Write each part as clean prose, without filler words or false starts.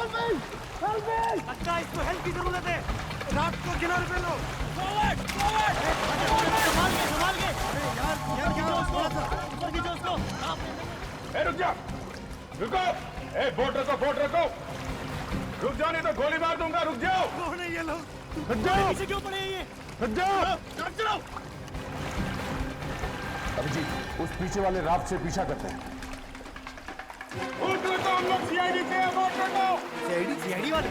लगता है इसको हेल्प की जरूरत है। रात को किनारे पे लो। Forward forward. संभाल के यार खींचो उसको, ऊपर खींचो उसको। रुक जा, रुको। बोट रखो। रुक जाओ नहीं तो गोली मार दूंगा। रुक जाओ। कौन है ये लोग? रुक जाओ। पीछे क्यों पड़े हैं ये? रुक जाओ। चलो। अभिजीत, उस पीछे वाले राफ्ट से पीछा करते हैं। बोट रखो, हम लोग सीआईडी से हैं। बोट रखो। सीआईडी वाले?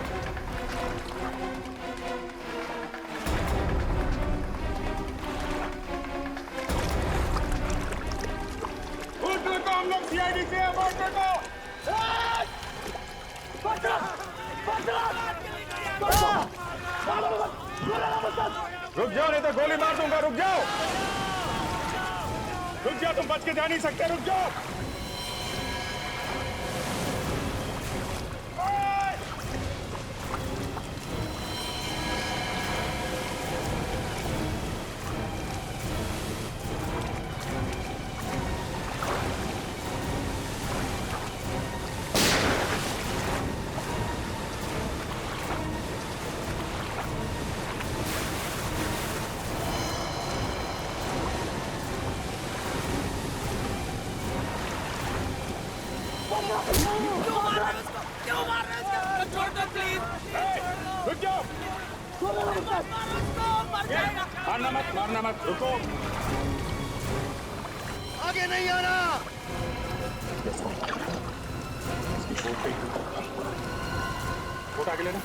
बोट रखो, हम लोग सीआईडी से हैं। बोट रखो। रुक जाओ नहीं तो गोली मार दूंगा। रुक जाओ, तुम बच के जा नहीं सकते। रुक जाओ। रुक जाओ। मारना मत। रुको। आगे नहीं आना। बोट आगे लेना।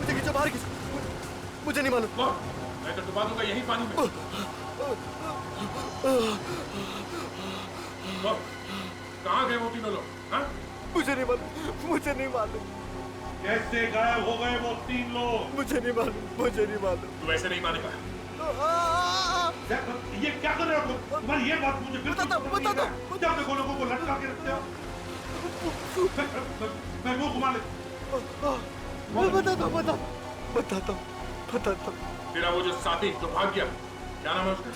मुझे खींचो, बाहर खींचो। मुझे नहीं मालूम। मैं तो डुबा दूंगा यहीं पानी में। कहाँ गए वो तीनों लोग? मुझे नहीं मालूम। कैसे गायब हो गए वो तीन लोग? मुझे नहीं मालूम। तू वैसे नहीं मानेगा। ये क्या कर रहे हो तुम? तुम्हारी ये बात मुझे बिल्कुल बता दो। जब देखो लोगों को लटका के रखते हो। मैं मुंह घुमा लेता हूँ। बताता हूँ। तेरा वो जो साथी जो भाग गया, क्या नाम है उसका?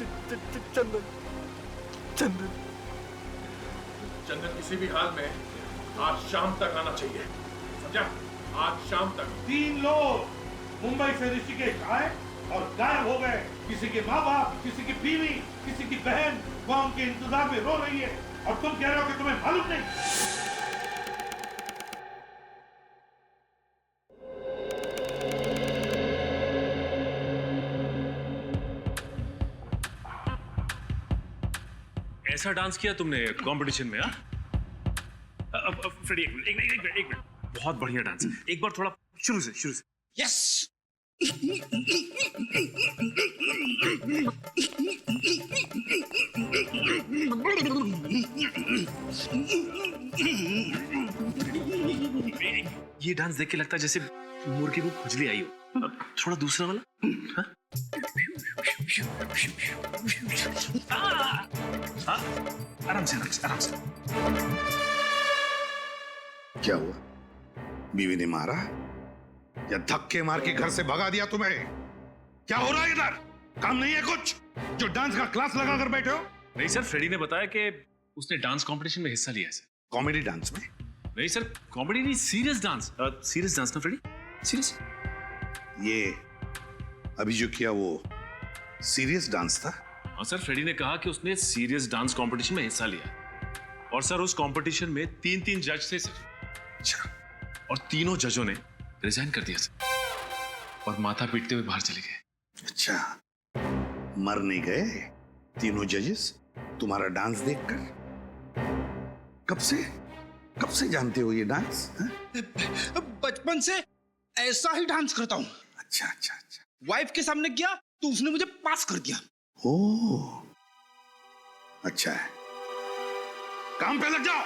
चंदन किसी भी हाल में आज शाम तक आना चाहिए, समझा? आज शाम तक 3 लोग मुंबई से ऋषिकेश आए और गायब हो गए। किसी के माँ बाप, किसी की बीवी, किसी की बहन वहां उनके इंतजार में रो रही है और तुम कह रहे हो कि तुम्हें मालूम नहीं। ऐसा डांस किया तुमने कंपटीशन में? फ्रेडी, एक मिनट। बहुत बढ़िया डांस। एक बार थोड़ा शुरू से। यस। ये डांस देख के लगता है जैसे मुर्गी को खुजली आई हो। अब थोड़ा दूसरा वाला। हाँ? आराम से। क्या हुआ? बीवी ने मारा या धक्के मार के घर से भगा दिया तुम्हें? क्या हो रहा है इधर? काम नहीं है कुछ जो डांस का क्लास लगा कर बैठे हो? नहीं सर, फ्रेडी ने बताया कि उसने डांस कंपटीशन में हिस्सा लिया है सर। कॉमेडी डांस में? नहीं सर, कॉमेडी नहीं, सीरियस डांस। सीरियस डांस ना फ्रेडी, सीरियस। ये अभी जो किया वो सीरियस डांस था? और सर फ्रेडी ने कहा कि उसने सीरियस डांस कंपटीशन में हिस्सा लिया और सर उस कंपटीशन में 3 जज थे सर। अच्छा, और तीनों जजों ने रिजाइन कर दिया सर और माथा पीटते हुए बाहर चले गए। अच्छा, मर नहीं गए तीनों जजेस तुम्हारा डांस देखकर? कब से जानते हो ये डांस? बचपन से ऐसा ही डांस करता हूँ। अच्छा अच्छा अच्छा। वाइफ के सामने किया तो उसने मुझे पास कर दिया। ओह, अच्छा है, काम पे लग जाओ।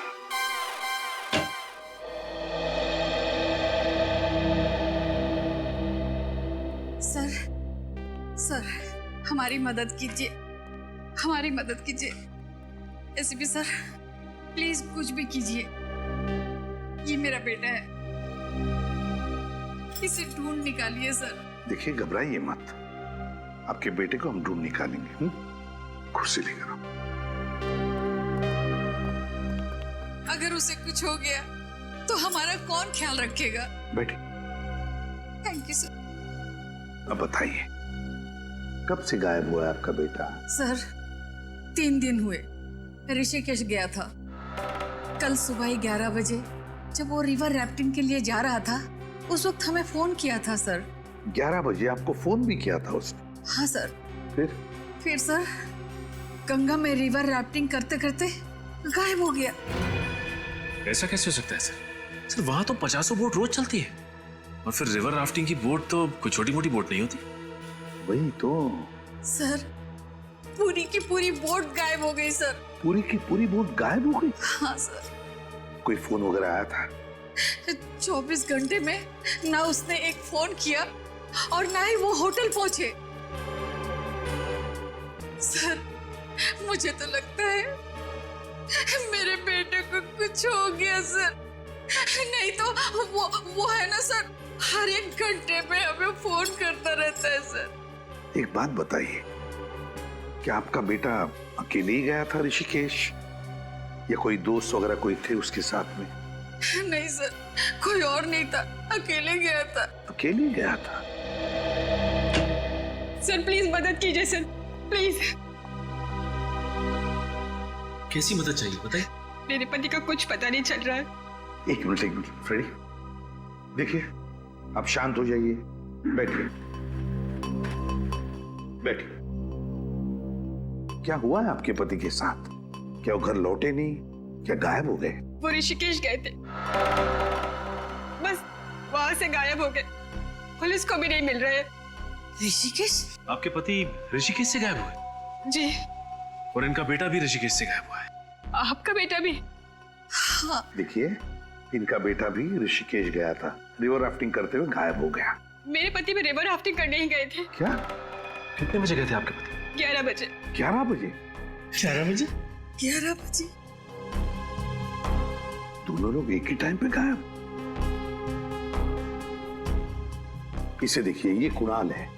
सर हमारी मदद कीजिए, हमारी मदद कीजिए। एसीपी सर प्लीज कुछ भी कीजिए। ये मेरा बेटा है, इसे ढूंढ निकालिए सर। देखिए, घबराइए मत, आपके बेटे को हम ढूंढ निकालेंगे। कुर्सी लेकर आओ। अगर उसे कुछ हो गया तो हमारा कौन ख्याल रखेगा? बैठे। Thank you sir. अब बताइए, कब से गायब हुआ है आपका बेटा? सर 3 दिन हुए। ऋषिकेश गया था। कल सुबह 11 बजे जब वो रिवर राफ्टिंग के लिए जा रहा था, उस वक्त हमें फोन किया था सर। 11 बजे आपको फोन भी किया था उसने? हाँ सर। फिर सर गंगा में रिवर राफ्टिंग करते करते गायब हो गया। ऐसा कैसे हो सकता है सर? सर वहां तो 50 बोट रोज चलती है और फिर रिवर राफ्टिंग की बोट तो कोई छोटी मोटी बोट नहीं होती। वही तो सर, पूरी की पूरी बोट गायब हो गई सर। पूरी की पूरी बोट गायब हो गई? हाँ सर। कोई फोन वगैरह आया था? 24 घंटे में ना उसने एक फोन किया और ना ही वो होटल पहुंचे। सर मुझे तो लगता है मेरे बेटे को कुछ हो गया सर। नहीं तो वो है ना सर, हर एक घंटे में हमें फोन करता रहता है सर। एक बात बताइए, क्या आपका बेटा अकेले ही गया था ऋषिकेश या कोई दोस्त वगैरह कोई थे उसके साथ में? नहीं सर, कोई और नहीं था, अकेले गया था। अकेले गया था? सर प्लीज मदद कीजिए सर, प्लीज। कैसी मदद चाहिए बताइए? मेरे पति का कुछ पता नहीं चल रहा है। एक मिनट फ्रेडी, देखिए आप शांत हो जाइए, बैठिए बैठिए। क्या हुआ है आपके पति के साथ? क्या वो घर लौटे नहीं? क्या गायब हो गए? वो ऋषिकेश गए थे, बस वहां से गायब हो गए। पुलिस को भी नहीं मिल रहे। ऋषिकेश? आपके पति ऋषिकेश से गायब हुए? जी। और इनका बेटा भी ऋषिकेश से गायब हुआ है? आपका बेटा भी? हाँ। देखिए, इनका बेटा भी ऋषिकेश गया था, रिवर राफ्टिंग करते हुए गायब हो गया। मेरे पति भी रिवर राफ्टिंग करने ही गए थे। क्या? कितने बजे गए थे आपके पति? 11 बजे। 11 बजे? 11 बजे? 11 बजे। दोनों लोग एक ही टाइम पे गायब? इसे देखिए, ये कुणाल है,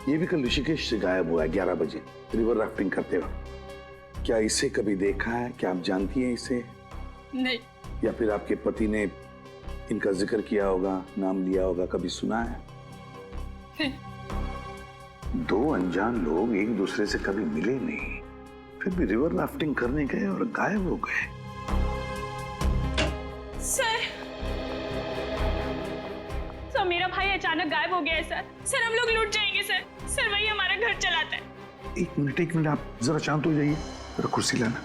ये भी कल ऋषिकेश से गायब हुआ है 11 बजे रिवर राफ्टिंग करते वक्त। क्या इसे कभी देखा है? क्या आप जानती हैं इसे? नहीं। या फिर आपके पति ने इनका जिक्र किया होगा, नाम लिया होगा, कभी सुना है? नहीं। 2 अनजान लोग एक दूसरे से कभी मिले नहीं, फिर भी रिवर राफ्टिंग करने गए और गायब हो गए। सर मेरा भाई अचानक गायब हो गया है सर। सर हम लोग लूट जाएंगे सर। सर वही हमारा घर चलाता है। एक मिनट, आप जरा शांत हो जाइए, जरा कुर्सी लाना।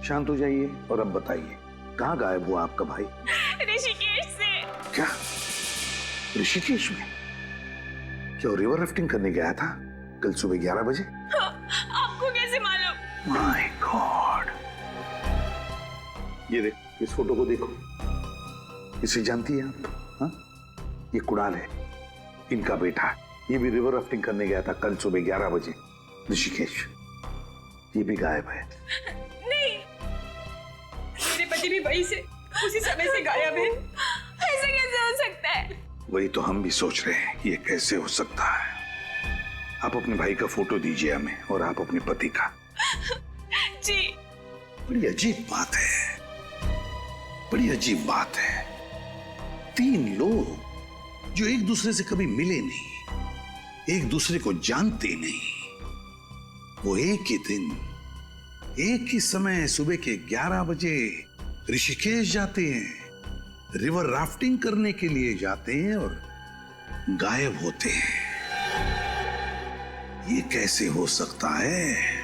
शांत हो जाइए और अब बताइए, कहाँ गायब हुआ आपका भाई? ऋषिकेश से। क्या? ऋषिकेश में? क्या वो रिवर राफ्टिंग करने गया था कल सुबह 11 बजे? आपको कैसे मालूम? My God! ये देख, इस फोटो को देखो, इसे जानती है आप? हाँ? ये कुणाल है, इनका बेटा। ये भी रिवर राफ्टिंग करने गया था कल सुबह 11 बजे ऋषिकेश। ये भी गायब है। नहीं, मेरे पति भी वहीं से उसी समय से गायब है। ऐसा कैसे हो सकता है? वही तो हम भी सोच रहे हैं, ये कैसे हो सकता है। आप अपने भाई का फोटो दीजिए हमें, और आप अपने पति का। जी। बड़ी अजीब बात है। बड़ी अजीब बात है, 3 लोग जो एक दूसरे से कभी मिले नहीं, एक दूसरे को जानते नहीं, वो एक ही दिन एक ही समय सुबह के 11 बजे ऋषिकेश जाते हैं, रिवर राफ्टिंग करने के लिए जाते हैं और गायब होते हैं। ये कैसे हो सकता है?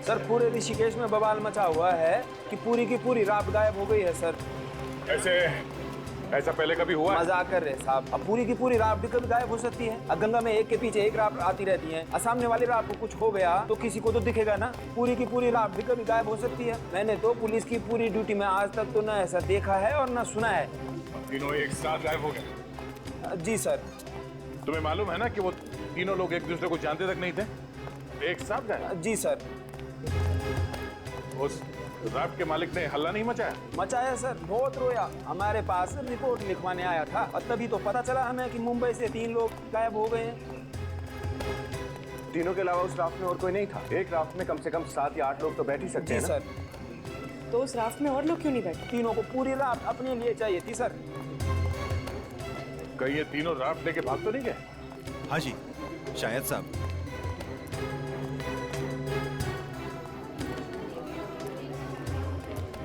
सर पूरे ऋषिकेश में बवाल मचा हुआ है कि पूरी की पूरी राफ्ट गायब हो गई है सर। ऐसा पहले कभी हुआ? मजाक कर रहे हैं साहब। अब पूरी की पूरी राफ्ट भी कभी गायब हो सकती है। अब गंगा में एक के पीछे एक राफ्ट आती रहती है, और सामने वाली राफ्ट को कुछ हो गया तो किसी को तो दिखेगा ना। पूरी की पूरी राफ्ट भी कभी गायब हो सकती है। मैंने तो पुलिस की पूरी ड्यूटी में आज तक तो न ऐसा देखा है और न सुना है। तीनों एक साथ गायब हो गए? जी सर। तुम्हें मालूम है ना कि वो तीनों लोग एक दूसरे को जानते तक नहीं थे, एक साथ गायब? जी सर। उस राफ्ट के मालिक ने हल्ला नहीं मचाया? मचाया सर, बहुत रोया। हमारे पास रिपोर्ट लिखवाने आया था और तभी तो पता चला हमें कि मुंबई से 3 लोग गायब हो गए हैं। तीनों के अलावा उस राफ्ट में और कोई नहीं था? एक राफ्ट में कम से कम 7 या 8 लोग तो बैठ ही सकते हैं ना? सर। तो उस राफ्ट में और लोग क्यों नहीं बैठे? तीनों को पूरी राफ्ट अपने लिए चाहिए थी सर। कहीं ये तीनों राफ्ट लेके भाग तो नहीं गए? हाँ जी, शायद साहब।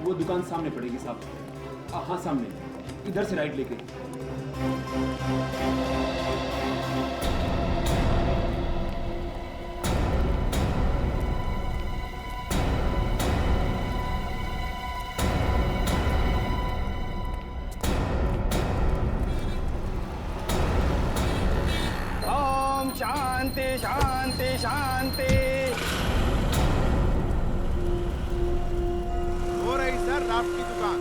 वो दुकान सामने पड़ेगी साहब। हाँ सामने, इधर से राइट लेके। ओम शांति शांति शांति। हो रही सर राफ्ट की दुकान।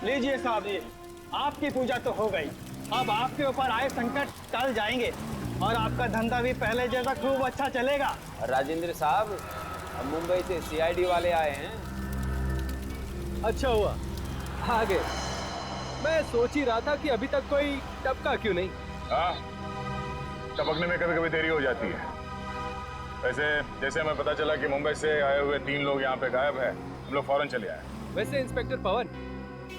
लीजिए साहब, ये आपकी पूजा तो हो गई। अब आपके ऊपर आए संकट टल जाएंगे और आपका धंधा भी पहले जैसा खूब अच्छा चलेगा। राजेंद्र साहब, मुंबई से सीआईडी वाले आए हैं। अच्छा हुआ आ गए। मैं सोच ही रहा था कि अभी तक कोई टपका क्यों नहीं। हाँ, टपकने में कभी कभी देरी हो जाती है। वैसे जैसे हमें पता चला कि मुंबई से आए हुए 3 लोग यहाँ पे गायब है, हम लोग फौरन चले आए। वैसे इंस्पेक्टर पवन,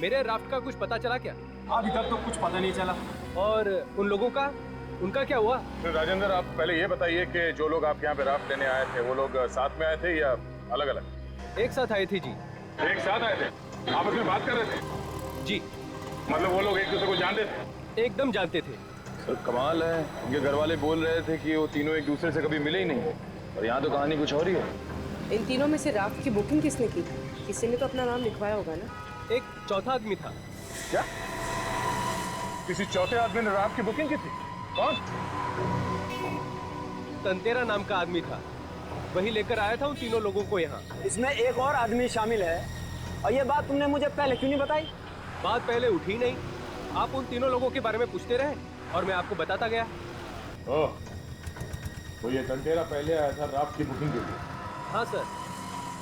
मेरे राफ्ट का कुछ पता चला क्या? अभी तक तो कुछ पता नहीं चला। और उन लोगों का, उनका क्या हुआ? तो राजेंद्र, आप पहले ये बताइए कि जो लोग आपके यहाँ पे राफ्ट लेने आए थे, वो लोग साथ में आए थे या अलग अलग? एक साथ आए थे जी। एक साथ आए थे? आपस में बात कर रहे थे? जी। मतलब वो लोग एक दूसरे को जानते थे? एकदम जानते थे। सर कमाल है, उनके घर वाले बोल रहे थे कि वो तीनों एक दूसरे से कभी मिले ही नहीं, और यहाँ तो कहानी कुछ और ही है। इन तीनों में से राफ्ट की बुकिंग किसने की? किसी ने तो अपना नाम लिखवाया होगा ना? एक चौथा आदमी था। क्या? किसी चौथे आदमी ने राफ्ट की बुकिंग की थी? कौन? तंतेरा नाम का आदमी था, वही लेकर आया था उन तीनों लोगों को यहाँ। इसमें एक और आदमी शामिल है, और ये बात तुमने मुझे पहले क्यों नहीं बताई? बात पहले उठी नहीं। आप उन तीनों लोगों के बारे में पूछते रहे और मैं आपको बताता गया। ओह, तो ये तंटेरा पहले आया था राफ्ट की बुकिंग के लिए? हाँ सर,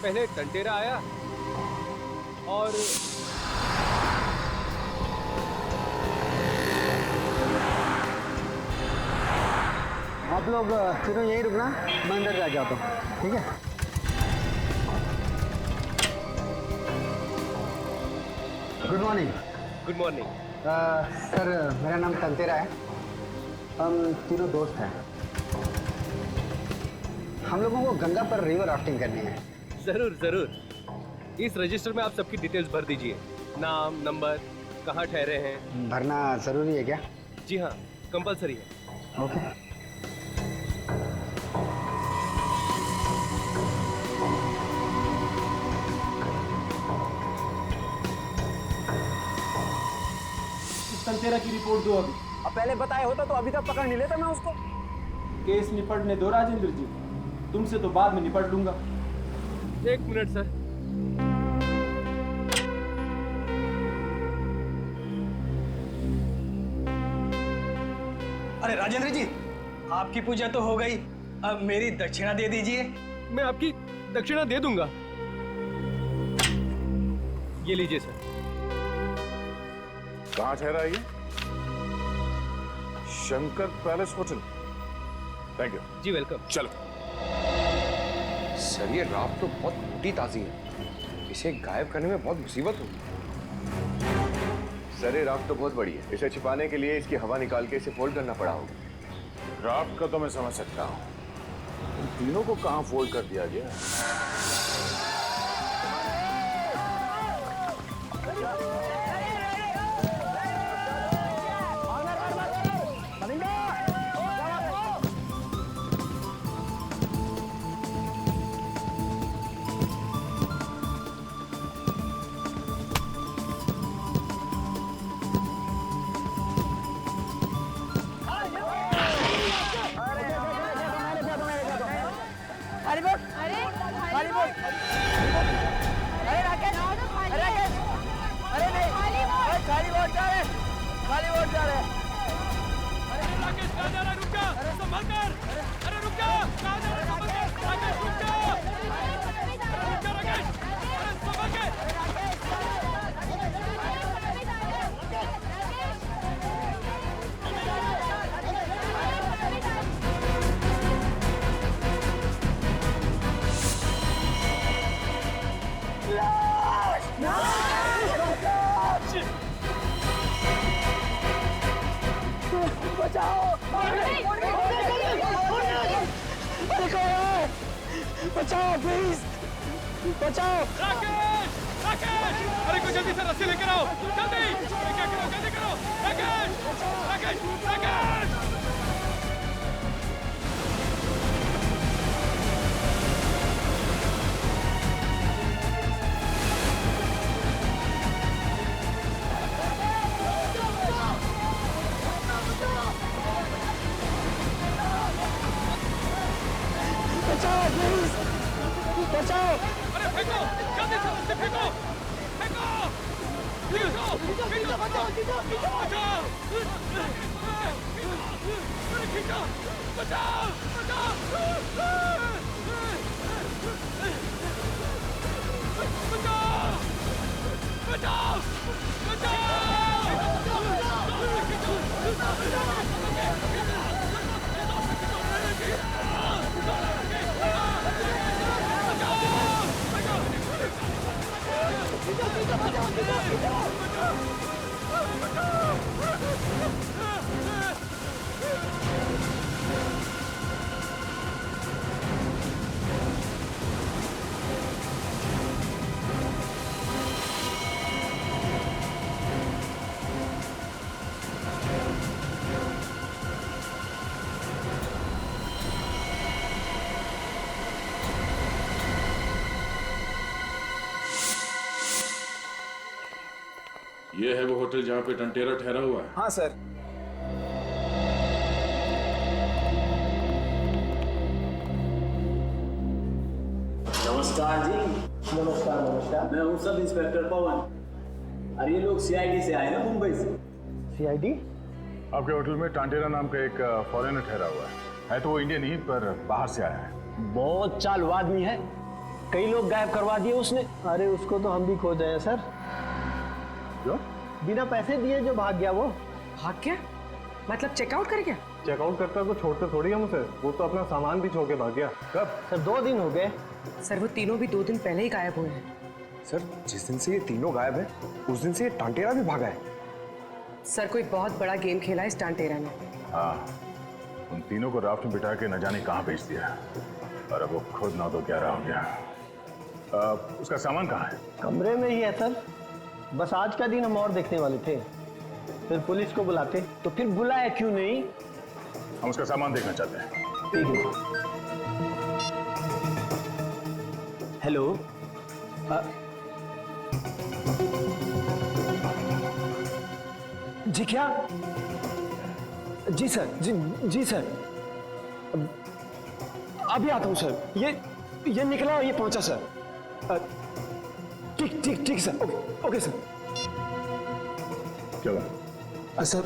पहले टंटेरा आया और आप लोग तीनों यहीं रुकना, मैं अंदर जाके आता हूँ, ठीक है? Good morning. Good morning. Sir मेरा नाम तंतेरा है, हम तीनों दोस्त हैं। हम लोगों को गंगा पर रिवर राफ्टिंग करनी है। जरूर जरूर। इस रजिस्टर में आप सबकी डिटेल्स भर दीजिए, नाम, नंबर, कहाँ ठहरे हैं। भरना जरूरी है क्या? जी हाँ, कंपलसरी है। ओके। तंतेरा की रिपोर्ट दो अभी। अब पहले बताया होता तो अभी तक पकड़ नहीं लेता मैं उसको। केस निपटने दो राजेंद्र जी, तुमसे तो बाद में निपट लूंगा। 1 मिनट सर। अरे राजेंद्र जी, आपकी पूजा तो हो गई, अब मेरी दक्षिणा दे दीजिए। मैं आपकी दक्षिणा दे दूंगा। ये लीजिए सर। कहाँ ठहरा है ये? Shankar palace hotel. Thank you. जी वेलकम। चलो। सर ये राफ्ट तो बहुत मोटी ताजी है, इसे गायब करने में बहुत मुसीबत होगी। सर ये राफ्ट तो बहुत बड़ी है, इसे छिपाने के लिए इसकी हवा निकाल के इसे फोल्ड करना पड़ा होगा। राफ्ट का तो मैं समझ सकता हूँ, इन तीनों को कहाँ फोल्ड कर दिया गया? बचाओ प्लीज, बचाओ। राकेश! राकेश! अरे कोई जल्दी से रस्सी लेकर आओ, जल्दी! क्या करो, जल्दी करो! राकेश! राकेश! राकेश! बचाओ प्लीज, बचाओ। अरे फेंको, जल्दी से रस्सी फेंको, फेंको, खींचो, खींचो, बचाओ, बचाओ, अरे खींचो, बचाओ, बचाओ, बचाओ, बचाओ, ये है वो होटल जहाँ पे टंटेरा ठहरा हुआ है? हाँ सर। नमस्कार जी। नमस्कार नमस्कार। मैं हूँ सब इंस्पेक्टर पवन। अरे ये लोग सीआईडी से आए ना, मुंबई से। सीआईडी? आपके होटल में टांटेरा नाम का एक फॉरेनर ठहरा हुआ है तो वो इंडियन ही पर बाहर से आया है। बहुत चालू आदमी है, कई लोग गायब करवा दिए उसने। अरे उसको तो हम भी खोज रहे हैं सर। क्यों? बिना पैसे दिए जो भाग गया। वो भाग गया मतलब चेकआउट कर गया? चेकआउट करता तो छोड़ते थोड़ी हम उसे, वो तो अपना सामान भी छोड़ के भाग गया। कब? सर 2 दिन हो गए। सर वो तीनों भी 2 दिन पहले ही गायब हुए हैं। सर जिस दिन से ये तीनों गायब है उस दिन से ये टांटेरा भी भागा है। सर कोई बहुत बड़ा गेम खेला है इस टांटेरा ने। हाँ, उन तीनों को राफ्ट में बिठा के न जाने कहाँ भेज दिया और अब वो खुद ना तो क्या रहा हो गया। उसका सामान कहाँ है? कमरे में ही है सर। बस आज का दिन हम और देखने वाले थे, फिर पुलिस को बुलाते तो फिर बुलाया क्यों नहीं। हम उसका सामान देखना चाहते हैं। ठीक है। हेलो, जी क्या? जी सर, जी सर, अभी आता हूँ सर। ये निकला और ये पहुंचा सर। ठीक ठीक ठीक सर। Okay sir. क्या हुआ? सर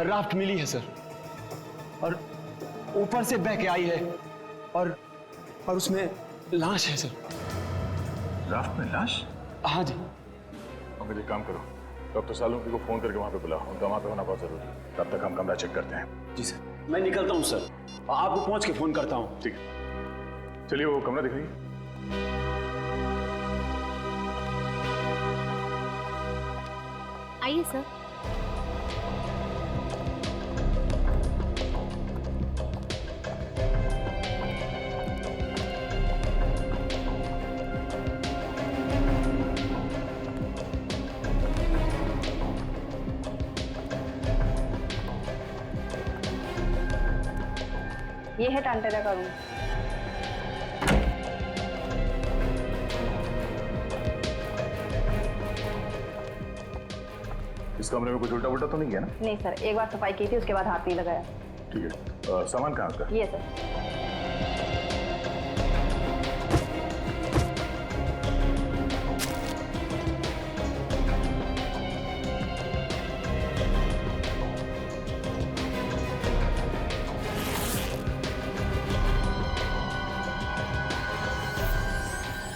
राफ्ट मिली है सर, और ऊपर से बह के आई है और उसमें लाश है सर। राफ्ट में लाश? हाँ जी। पंकज एक काम करो, डॉक्टर सालुंकी को फोन करके वहां पे बुलाओ, उनका वहां पे होना बहुत जरूरी है। तब तक हम कमरा चेक करते हैं। जी सर। मैं निकलता हूँ सर, आपको पहुंच के फोन करता हूँ। ठीक है, चलिए वो कमरा दिखाइए। आइए सर। ये है टांटेरा का रूम। इस कमरे में कुछ उल्टा उल्टा तो नहीं किया ना? नहीं सर, एक बार सफाई की थी, उसके बाद हाथ नहीं लगाया। ठीक है, सामान कहाँ का? ये सर।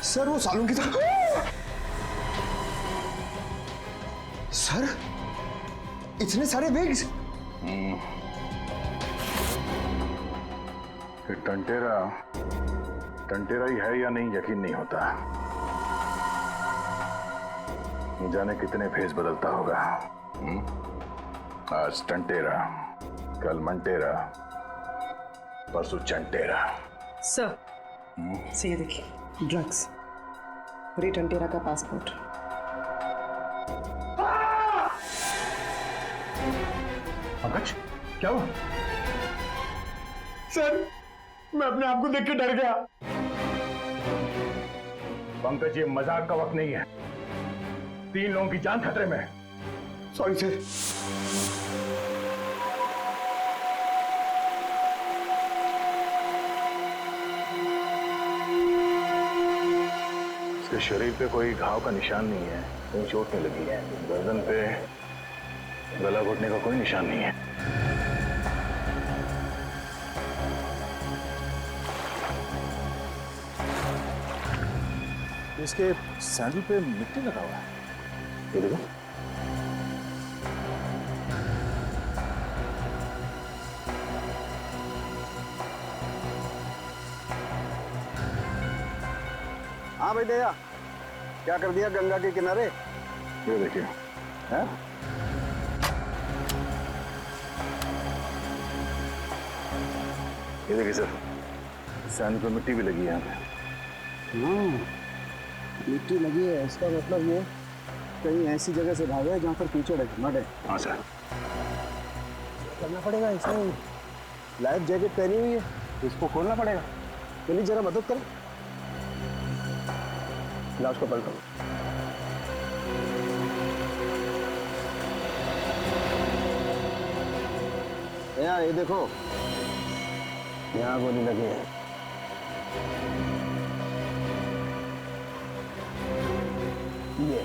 सर वो सालुंकी था। सर इतने सारे बैग्स। फिर टंटेरा ही है या नहीं यकीन नहीं होता। न जाने कितने भेष बदलता होगा। आज टंटेरा, कल मंटेरा, परसों चंटेरा। सर से ये देखिए, ड्रग्स और ये टंटेरा का पासपोर्ट। पंकज क्या हुआ? सर मैं अपने आप को देख के डर गया। पंकज ये मजाक का वक्त नहीं है, 3 लोगों की जान खतरे में है। Sorry sir. इसके शरीर पे कोई घाव का निशान नहीं है, कहीं चोट नहीं लगी है, गर्दन पे गला घुटने का कोई निशान नहीं है। इसके सैंडल पे मिट्टी लगा हुआ है, ये देखो। हाँ भाई दया, क्या कर दिया गंगा के किनारे? ये देखिए, हैं? ये देखिए सर, सैंडल पे मिट्टी भी लगी है यहाँ पे। मिट्टी लगी है, इसका मतलब ये कहीं ऐसी जगह से भागा है जहाँ पर कीचड़ है, मड है। हाँ सर। करना पड़ेगा, इसने लाइफ जैकेट पहनी हुई है, इसको खोलना पड़ेगा। चलिए जरा मदद करें। लाश को पलटो। यहाँ ये देखो, यहाँ गोली लगी है। ये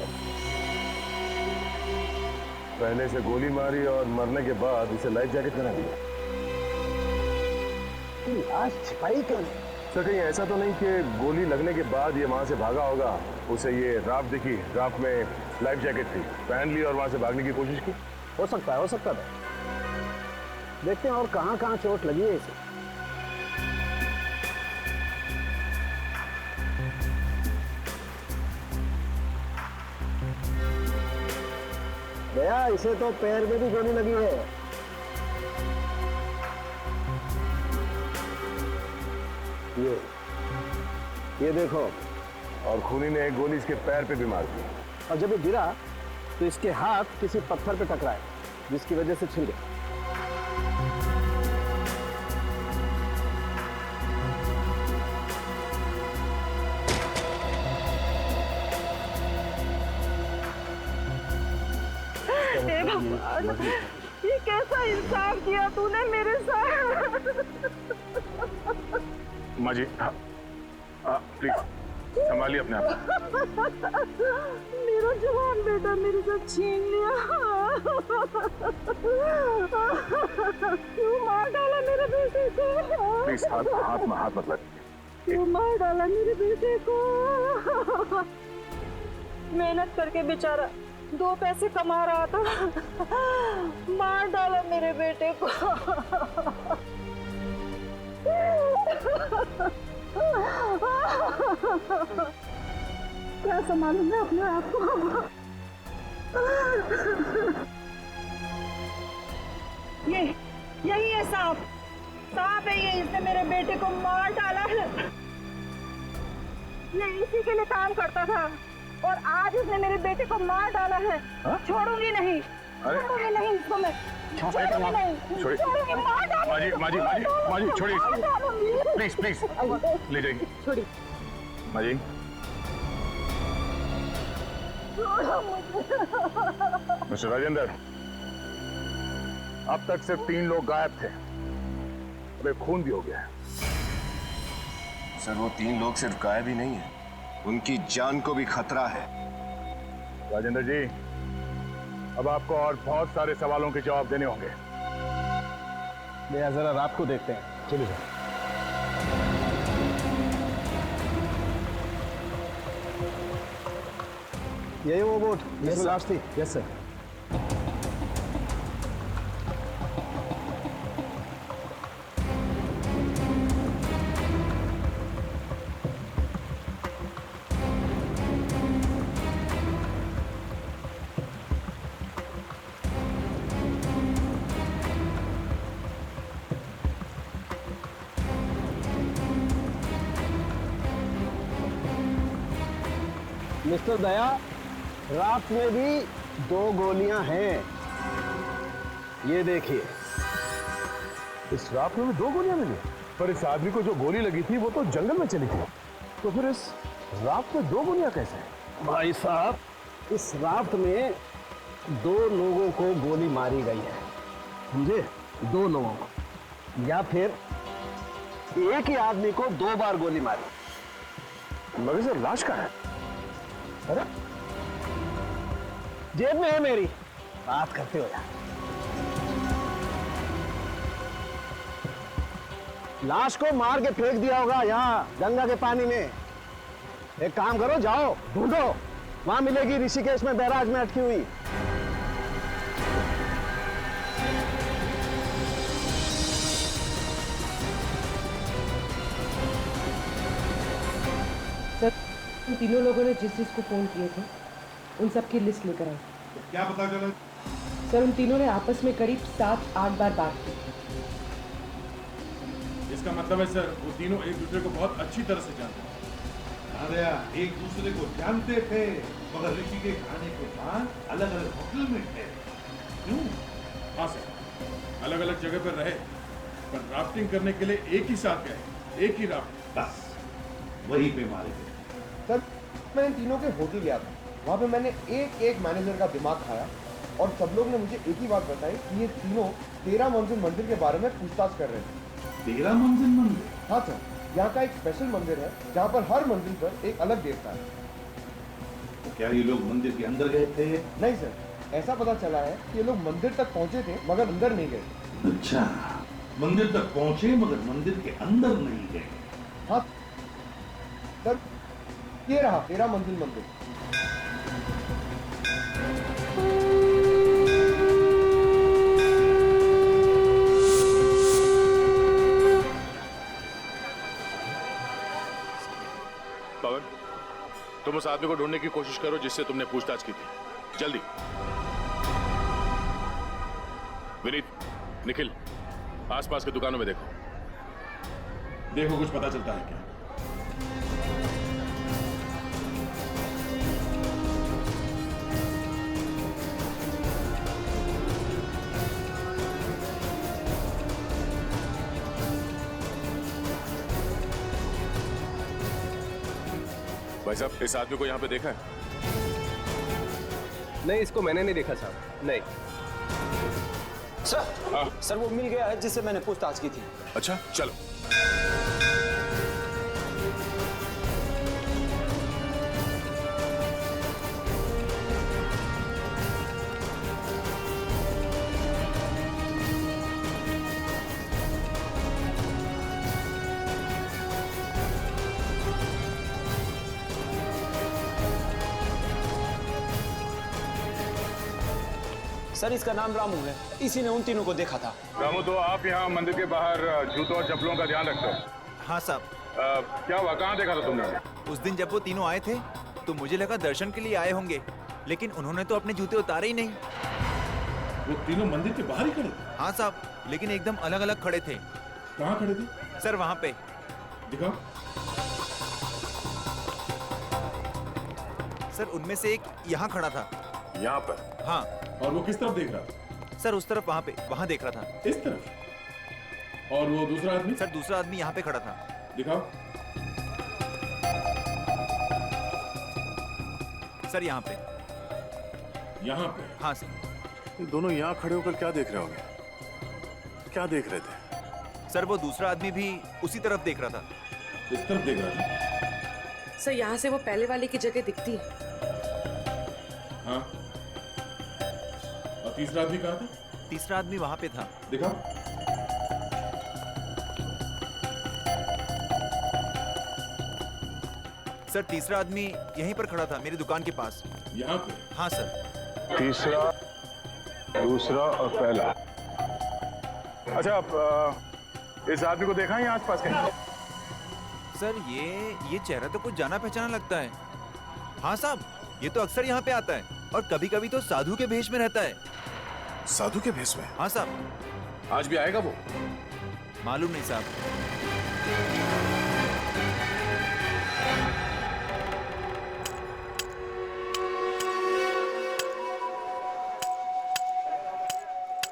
पहले से गोली मारी और मरने के बाद इसे लाइफ जैकेट पहना दिया। लाश छिपाई क्यों? सर कहीं ऐसा तो नहीं कि गोली लगने के बाद ये वहां से भागा होगा, उसे ये राफ्ट दिखी, राफ्ट में लाइफ जैकेट थी, पहन ली और वहां से भागने की कोशिश की? हो सकता है, हो सकता है। देखते हैं और कहाँ कहाँ चोट लगी है इसे। भैया इसे तो पैर में भी गोली लगी है। ये देखो, और खूनी ने एक गोली इसके पैर पे भी मार दी। और जब ये गिरा तो इसके हाथ किसी पत्थर पे टकराए, जिसकी वजह से छिल गया। ये कैसा इंसाफ किया तूने मेरे साथ? माँ जी प्लीज संभालिए अपने आप। मेरा जवान बेटा मेरे साथ छीन लिया। क्यों मार डाला मेरे बेटे को? प्लीज हाथ मत लगाइए। क्यों मार डाला मेरे बेटे को? मेहनत करके बेचारा 2 पैसे कमा रहा था, मार डाला मेरे बेटे को। क्या संभालूं मैं अपने आप को? यही है सांप है ये, इसने मेरे बेटे को मार डाला है। ये इसी के लिए काम करता था और आज इसने मेरे बेटे को मार डाला है। छोड़ूंगी नहीं, छोड़ूंगी नहीं इसको मैं, छोड़ूंगी नहीं, छोड़ूंगी, मार डालूंगी। माजी छोड़िए, प्लीज ले जाइए। छोड़िए माजी। मिस्टर राजेंद्र, अब तक सिर्फ 3 लोग गायब थे, अब एक खून भी हो गया है। सर वो 3 लोग सिर्फ गायब ही नहीं है, उनकी जान को भी खतरा है। राजेंद्र जी, अब आपको और बहुत सारे सवालों के जवाब देने होंगे। जरा रात को देखते हैं। चलिए सर। यही वो बोट जिसमें लाश थी? Yes sir. मिस्टर दया, राफ्ट में भी 2 गोलियां हैं, ये देखिए। इस राफ्ट में 2 गोलियां मिली, पर इस आदमी को जो गोली लगी थी वो तो जंगल में चली थी, तो फिर इस राफ्ट में 2 गोलियां कैसे? भाई साहब, इस राफ्ट में 2 लोगों को गोली मारी गई है, समझे? 2 लोगों को, या फिर एक ही आदमी को 2 बार गोली मारी। मगर सर लाश कहाँ है? अरे जेब में है मेरी, बात करते हो यार। लाश को मार के फेंक दिया होगा यहाँ गंगा के पानी में। एक काम करो, जाओ ढूंढो, वहां मिलेगी ऋषिकेश में बैराज में अटकी हुई। उन तीनों लोगों ने जिस को फोन किए थे उन सब की लिस्ट लेकर आए। क्या पता चला? सर उन तीनों ने आपस में करीब 7-8 बार बात की। इसका मतलब है सर वो तीनों एक दूसरे को बहुत अच्छी तरह से जानते हैं। अरे एक दूसरे को जानते थे मगर ऋषि के खाने के बाद अलग अलग होटल में थे। क्यों? हाँ सर, अलग अलग जगह पर रहे पर राफ्टिंग करने के लिए एक ही साथ गए, एक ही राफ्ट, बस वहीं पे मारे गए। सर मैं इन तीनों के होटल गया था, वहाँ पे मैंने एक मैनेजर का दिमाग खाया और सब लोग ने मुझे एक ही बात बताई कि ये तीनों 13 मंजिल मंदिर के बारे में पूछताछ कर रहे थे। 13 मंजिल मंदिर? हाँ सर, यहाँ का एक स्पेशल मंदिर है जहाँ पर हर मंजिल पर एक अलग देवता है। तो क्या ये लोग मंदिर के अंदर गए थे? नहीं सर, ऐसा पता चला है कि ये लोग मंदिर तक पहुँचे थे मगर अंदर नहीं गए। अच्छा, मंदिर तक पहुँचे मगर मंदिर के अंदर नहीं गए। हाँ सर, ये रहा 13 मंजिल मंदिर। पवन, तुम उस आदमी को ढूंढने की कोशिश करो जिससे तुमने पूछताछ की थी, जल्दी। विनीत, निखिल, आसपास की दुकानों में देखो कुछ पता चलता है क्या? भाई साहब, इस आदमी को यहाँ पे देखा है? नहीं, इसको मैंने नहीं देखा साहब, नहीं। सर, सर वो मिल गया है जिससे मैंने पूछताछ की थी। अच्छा, चलो। सर इसका नाम रामू है, इसी ने उन तीनों को देखा था। रामू, तो आप यहाँ मंदिर के बाहर जूतों और चप्पलों का ध्यान रखते हो? हाँ साहब। क्या हुआ, कहाँ देखा था तुमने? उस दिन जब वो तीनों आए थे तो मुझे लगा दर्शन के लिए आए होंगे, लेकिन उन्होंने तो अपने जूते उतारे ही नहीं। वो तीनों मंदिर के बाहर ही खड़े थे? हाँ साहब, लेकिन एकदम अलग अलग खड़े थे। कहाँ खड़े थे? सर वहाँ पे। दिखाओ। सर उनमें से एक यहाँ खड़ा था। यहाँ पर? हाँ। और वो किस तरफ देख रहा था? सर उस तरफ, वहाँ पे, वहाँ देख रहा था। इस तरफ? और वो दूसरा आदमी? सर दूसरा आदमी यहाँ पे खड़ा था। दिखाओ। सर यहाँ पे। यहाँ पे? हाँ सर। दोनों यहाँ खड़े होकर क्या देख रहे होंगे? क्या देख रहे थे? सर वो दूसरा आदमी भी उसी तरफ देख रहा था। इस तरफ देख रहा था? सर यहाँ से वो पहले वाले की जगह दिखती है। हाँ। और तीसरा आदमी कहाँ था? तीसरा आदमी वहाँ पे था। दिखाओ। सर तीसरा आदमी यहीं पर खड़ा था, मेरी दुकान के पास। यहाँ पे? हाँ सर। तीसरा, दूसरा और पहला। अच्छा, आप इस आदमी को देखा है यहाँ आसपास कहीं? सर ये चेहरा तो कुछ जाना पहचाना लगता है। हाँ साहब, ये तो अक्सर यहाँ पे आता है और कभी कभी तो साधु के भेष में रहता है। साधु के भेष में? हाँ साहब। आज भी आएगा वो? मालूम नहीं साहब।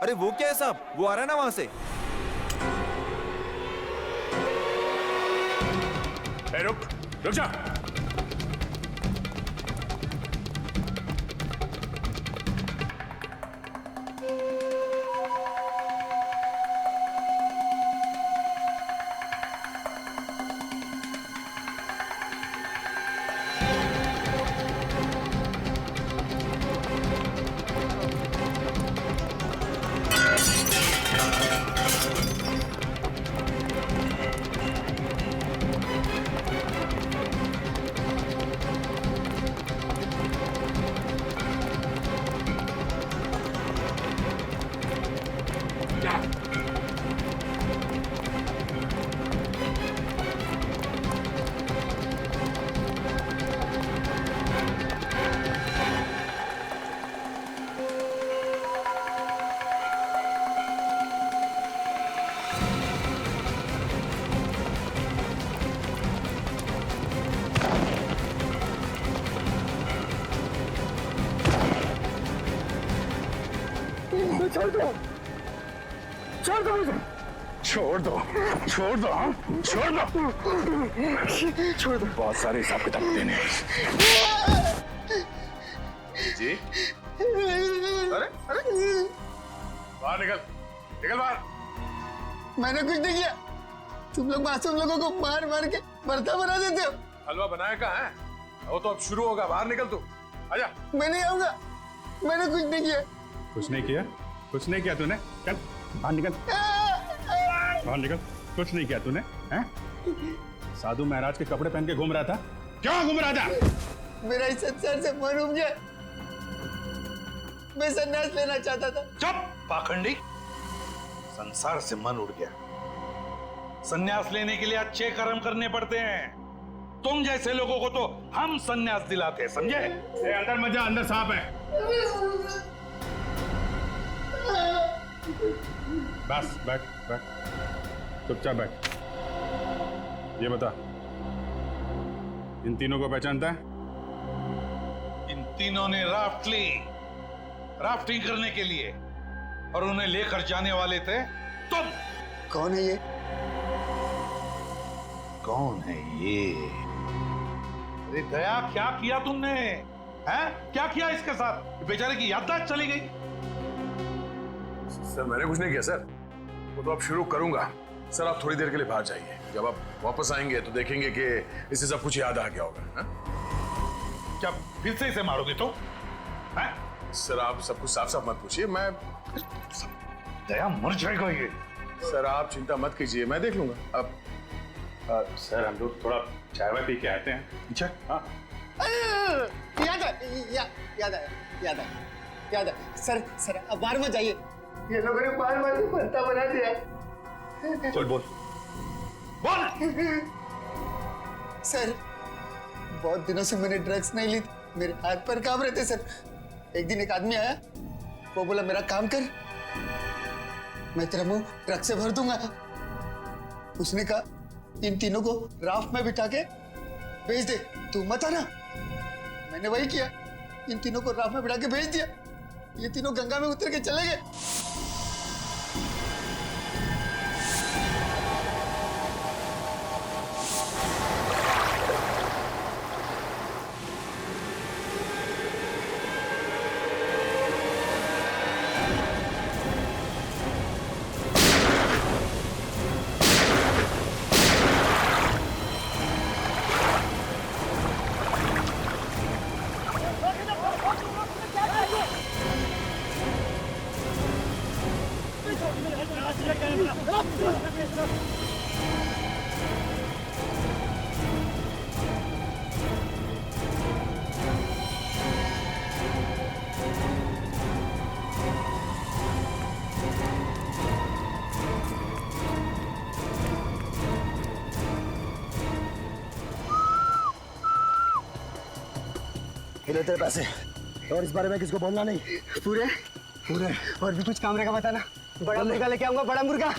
अरे वो क्या है साहब, वो आ रहा है ना वहां से। रुक जा। छोड़ दो, छोड़ दो मुझे। छोड़ दो, छोड़ दो, हाँ? छोड़ दो, छोड़ दो। बहुत सारे हिसाब किताब देने हैं। जी? अरे अरे बाहर निकल, निकल बाहर। मैंने कुछ नहीं किया। तुम लोग मासूम लोगों को मार मार के भरता बना देते हो। हलवा बनाया कहाँ है? वो तो अब शुरू होगा, बाहर निकल तू। आजा। मैं नहीं आऊंगा, मैंने कुछ नहीं किया। कुछ नहीं किया? कुछ नहीं किया तूने? चल बाहर निकल, बाहर निकल। कुछ नहीं किया तूने, हैं? साधु महाराज के कपड़े पहन के घूम रहा था। क्यों घूम रहा था? मेरा इस संसार से मन उब गया, मैं संन्यास लेना चाहता था। चुप पाखंडी। संसार से मन उड़ गया। संन्यास लेने के लिए अच्छे कर्म करने पड़ते हैं। तुम जैसे लोगों को तो हम संन्यास दिलाते हैं, समझे? अंदर मत जा, अंदर सांप है। बस बैठ बैठ, चुपचाप बैठ। ये बता, इन तीनों को पहचानता है? इन तीनों ने राफ्ट ली, राफ्टिंग करने के लिए, और उन्हें लेकर जाने वाले थे तुम। कौन है ये? कौन है ये? अरे दया, क्या किया तुमने? हैं? क्या किया इसके साथ? बेचारे की याददाश्त चली गई। सर मैंने कुछ नहीं किया सर, वो तो अब शुरू करूंगा। सर आप थोड़ी देर के लिए बाहर जाइए, जब आप वापस आएंगे तो देखेंगे कि इसे सब कुछ याद आ गया होगा। हा? क्या फिर से इसे मारोगे तो? हैं? सर आप सब कुछ साफ साफ मत पूछिए, मैं दया मर जाएगा ये। सर आप चिंता मत कीजिए, मैं देख लूंगा। अब सर हम लोग थोड़ा चाय वाय पी के आते हैं। अच्छा। हाँ याद आया, याद आया। क्या सर सर अब बाहर मत जाइए। ये लोगों ने मार मार के भरता बना दिया है। बोल बोल बोल। सर बहुत दिनों से मैंने ड्रग्स नहीं ली, मेरे हाथ पर कांप रहे थे सर। एक दिन एक आदमी आया, वो बोला मेरा काम कर, मैं तेरा मुंह ट्रक से भर दूंगा। उसने कहा इन तीनों को राफ्ट में बिठा के भेज दे, तू मत आना। मैंने वही किया, इन तीनों को राफ्ट में बिठा के भेज दिया। ये तीनों गंगा में उतर के चले गए। ले तेरे पैसे, और इस बारे में किसको बोलना नहीं। पूरे पूरे और भी कुछ काम रहेगा बताना। बड़ा मुर्गा लेके आऊंगा, बड़ा मुर्गा।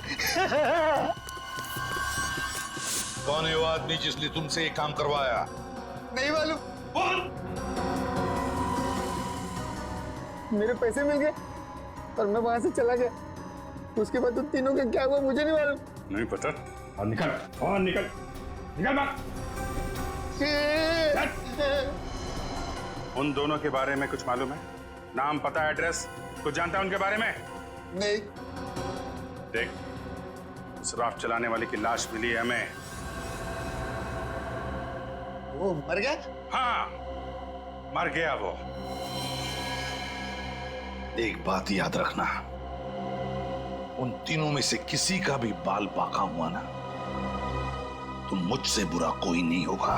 कौन है वो आदमी जिसने तुमसे ये काम करवाया? नहीं मालूम। बोल। मेरे पैसे मिल गए और मैं वहां से चला गया। उसके बाद उन तीनों का क्या हुआ मुझे नहीं मालूम। नहीं पता। और निकल, और निकल, निकल बाहर। उन दोनों के बारे में कुछ मालूम है? नाम, पता, एड्रेस कुछ जानता है उनके बारे में? नहीं। देख, उस राफ्ट चलाने वाले की लाश मिली है हमें। वो मर गया? हाँ, मर गया वो। एक बात याद रखना, उन तीनों में से किसी का भी बाल पाका हुआ ना, तो मुझसे बुरा कोई नहीं होगा।